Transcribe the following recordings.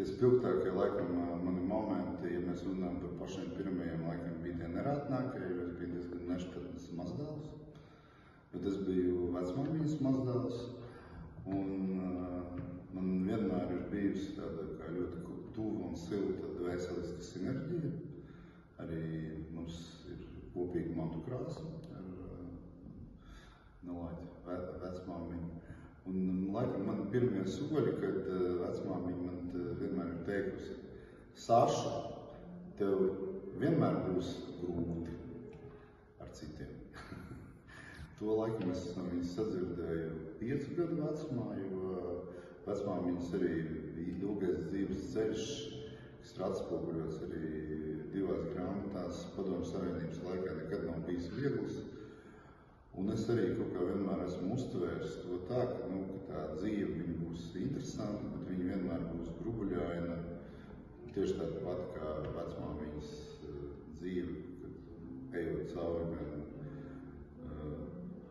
Tie spilgtākie, laikam, mani momenti, ja mēs runājam par pašiem pirmajiem, laikam, bija tie nerātnākie, jo es biju diezgan nešķetnes mazdēls. Bet es biju vecmāmiņas mazdēls, un man vienmēr ir bijusi tāda kā ļoti tuva un silta dvēseliska sinerģija. Arī mums ir kopīga mantu krāsa ar Nolaiķa vecmāmiņu. Un, laikam, man pirmie soļi, kad vecmāmiņa man vienmēr ir teikusi: Saša, tev vienmēr būs grūti ar citiem. To laikam es no viņas sadzirdēju 5 gadu vecumā, jo vecmāmiņas arī ilgais dzīves ceļš, kas ir atspoguļots arī 2 grāmatās, Padomju Savienības laikā nekad nav bijis viegls. Un es arī kaut kā vienmēr esmu uztvērs to tā, ka tā dzīve viņa būs interesanta, bet viņa vienmēr būs grubuļaina. Tieši tāda pat kā vecmāmiņas dzīve, kad ejot cauri gan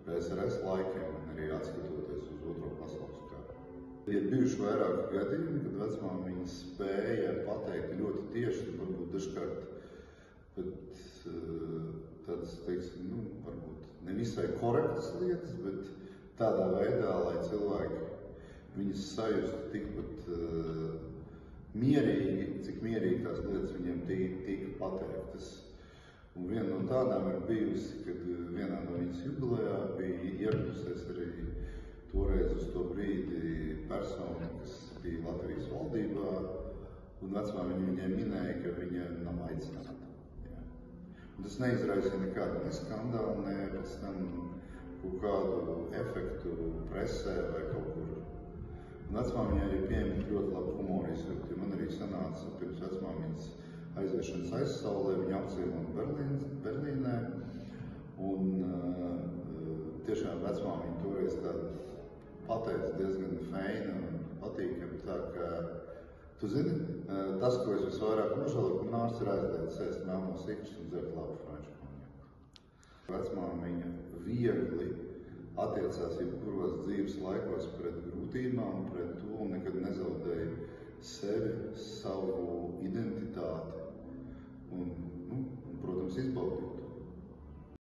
PSRS laikiem, gan arī atskatoties uz Otro pasaules karu. Ir bijuši vairāki gadījumi, kad vecmāmiņa spēja pateikt ļoti tieši, varbūt dažkārt pat tādas, teiksim, varbūt nevisai korektas lietas, bet tādā veidā, lai cilvēki viņas sajustu tikpat mierīgi, cik mierīgi tās lietas viņiem tika pateiktas. Un viena no tādām ir bijusi, kad vienā no viņas jubilejā bija ieradusies arī toreiz uz to brīdi persona, kas bija Latvijas valdībā, un vecmāmiņa viņai minēja, ka viņa nav aicināta. Un tas neizraisīja nekādu ne skandālu, ne pēc tam kaut kādu efektu presē vai kaut kur. Un vecmāmiņa arī pieņemt ļoti labu humoru izjūtu, jo man arī sanāca pirms vecmāmiņas aiziešanas aizsaulē, viņa apciemot Berlīnē. Un tiešām vecmāmiņa toreiz tāda pateica diezgan feina un patīkami, tā ka, tu zini, tas, ko es visvairāk nožēloju, ka man ārsts ir aizliedzis ēst melnos ikšķus un dzert labu franču konjaku. Vecmāmiņa viegli attiecās jebkuros dzīves laikos pret grūtībām, pret to un nekad nezaudēja sevi, savu identitāti un protams, izbaudīt.